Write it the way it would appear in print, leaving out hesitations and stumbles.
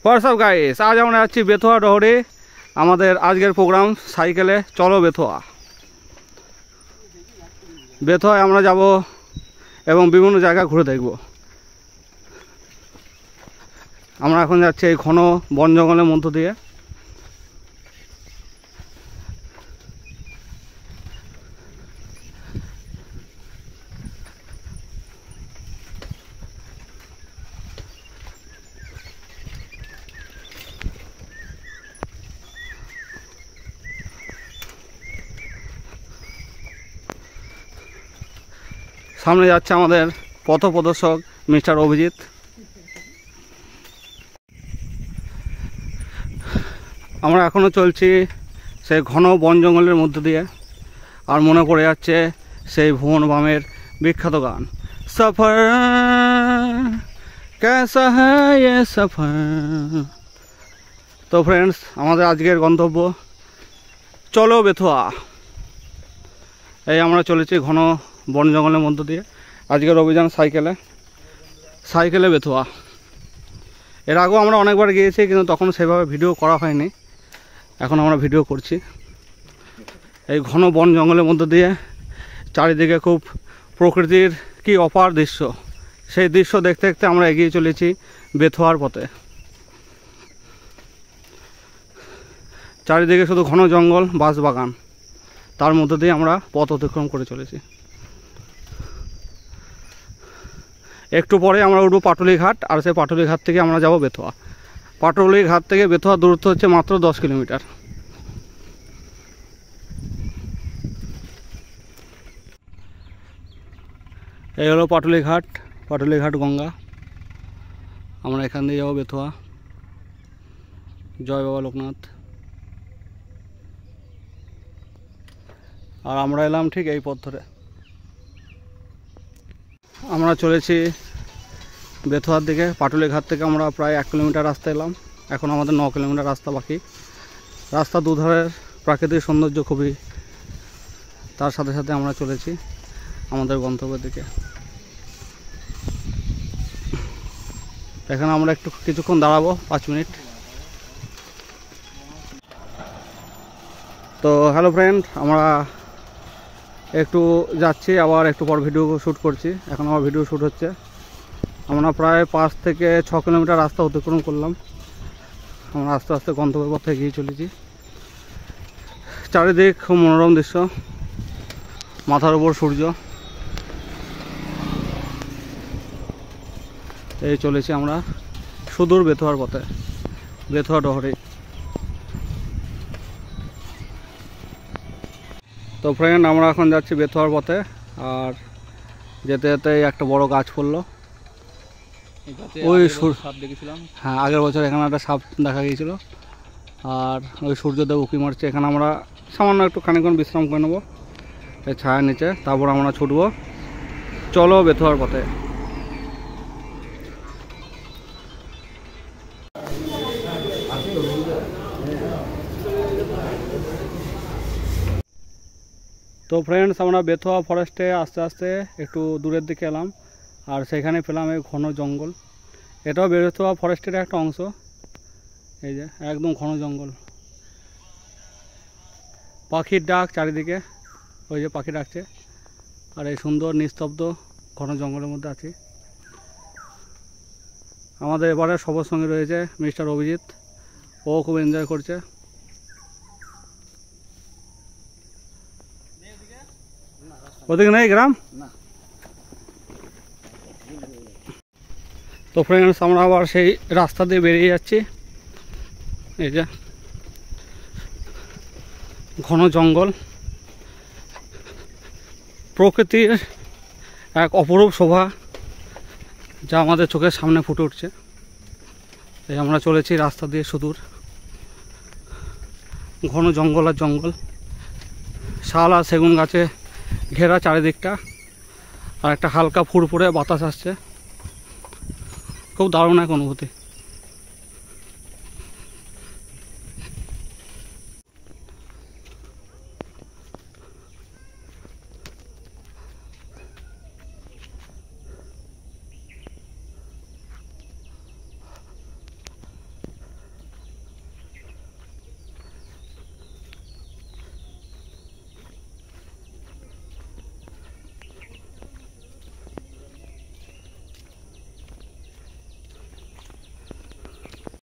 WhatsApp guys, আজ আমরা যাচ্ছি বেথুয়া ডহরে। আমাদের আজকের প্রোগ্রাম সাইকেলে চলো বেথুয়া। বেথুয়ায় আমরা যাব এবং বিভিন্ন জায়গা ঘুরে দেখব। আমরা এখন যাচ্ছি এই ঘন বন জঙ্গলের মধ্য দিয়ে। সামনে যাচ্ছে আমাদের পথপ্রদর্শক মিস্টার অভিজিৎ। আমরা এখনও চলছি সেই ঘন বন জঙ্গলের মধ্য দিয়ে, আর মনে পড়ে যাচ্ছে সেই ভুবন বামের বিখ্যাত গান সফর কেসা হ্যায় ইয়ে সফর। তো ফ্রেন্ডস, আমাদের আজকের গন্তব্য চলো বেথুয়া। এই আমরা চলেছি ঘন বন জঙ্গলের মধ্য দিয়ে। আজকের অভিযান সাইকেলে বেথুয়া। এর আগেও আমরা অনেকবার গিয়েছি, কিন্তু তখন সেভাবে ভিডিও করা হয়নি। এখন আমরা ভিডিও করছি এই ঘন বন জঙ্গলের মধ্য দিয়ে। চারিদিকে খুব প্রকৃতির কি অপার দৃশ্য, সেই দৃশ্য দেখতে দেখতে আমরা এগিয়ে চলেছি বেথুয়ার পথে। চারিদিকে শুধু ঘন জঙ্গল, বাঁশবাগান, তার মধ্য দিয়ে আমরা পথ অতিক্রম করে চলেছি। একটু পরে আমরা উঠবো পাটুলি ঘাট, আর সেই পাটুলি ঘাট থেকে আমরা যাব বেথুয়া। পাটুলি ঘাট থেকে বেথুয়া দূরত্ব হচ্ছে মাত্র 10 কিলোমিটার। এই হলো পাটুলি ঘাট গঙ্গা। আমরা এখান দিয়ে যাবো বেথুয়া। জয় বাবা লোকনাথ। আর আমরা এলাম ঠিক এই পথ ধরে। আমরা চলেছি বেথুয়ার দিকে। পাটুলি ঘাট থেকে আমরা প্রায় 1 কিলোমিটার রাস্তা এলাম। এখন আমাদের 9 কিলোমিটার রাস্তা বাকি। রাস্তা দুধারের প্রাকৃতিক সৌন্দর্য খুবই, তার সাথে সাথে আমরা চলেছি আমাদের গন্তব্যের দিকে। এখানে আমরা কিছুক্ষণ দাঁড়াবো, 5 মিনিট। তো হ্যালো ফ্রেন্ড, আমরা একটু যাচ্ছি, আবার একটু পর ভিডিও শ্যুট করছি। এখন আমার ভিডিও শ্যুট হচ্ছে। আমরা প্রায় 5 থেকে 6 কিলোমিটার রাস্তা অতিক্রম করলাম। আমরা আস্তে আস্তে গন্তব্যের পথে এগিয়ে চলেছি। চারিদিক খুব মনোরম দৃশ্য, মাথার উপর সূর্য। এই চলেছি আমরা সুদূর বেথুয়ার পথে, বেথুয়া ডহরে। তো ফ্রেন্ড, আমরা এখন যাচ্ছি বেথুয়ার পথে। আর যেতে যেতে একটা বড় গাছ পড়লো। ওই সাপ দেখেছিলাম, হ্যাঁ, আগের বছর এখানে একটা সাপ দেখা গিয়েছিল। আর ওই সূর্যদেব উঁকি মারছে। এখানে আমরা সামান্য একটু খানিকক্ষণ বিশ্রাম করে নেবো এই ছায়ার নিচে, তারপর আমরা ছুটবো চলো বেথুয়ার পথে। তো ফ্রেন্ডস, আমরা বেথুয়া ফরেস্টে আস্তে আস্তে একটু দূরের দিকে এলাম, আর সেখানে পেলাম এই ঘন জঙ্গল। এটাও বেথুয়া ফরেস্টের একটা অংশ। এই যে একদম ঘন জঙ্গল, পাখির ডাক চারিদিকে। ওই যে পাখি ডাকছে। আর এই সুন্দর নিস্তব্ধ ঘন জঙ্গলের মধ্যে আছি। আমাদের এবারে সবার সঙ্গে রয়েছে মিস্টার অভিজিৎ। ও খুব এনজয় করছে। ওদিকে নেই গ্রাম। তো ফ্রেন্ডস, আমরা আবার সেই রাস্তা দিয়ে বেরিয়ে যাচ্ছি। এই যে ঘন জঙ্গল, প্রকৃতির এক অপরূপ শোভা, যা আমাদের চোখের সামনে ফুটে উঠছে। এই আমরা চলেছি রাস্তা দিয়ে সুদূর। ঘন জঙ্গল আর জঙ্গল, শাল আর সেগুন গাছে ঘেরা চারিদিকটা। আর একটা হালকা ফুরফুরে বাতাস আসছে। খুব দারুণ এক অনুভূতি।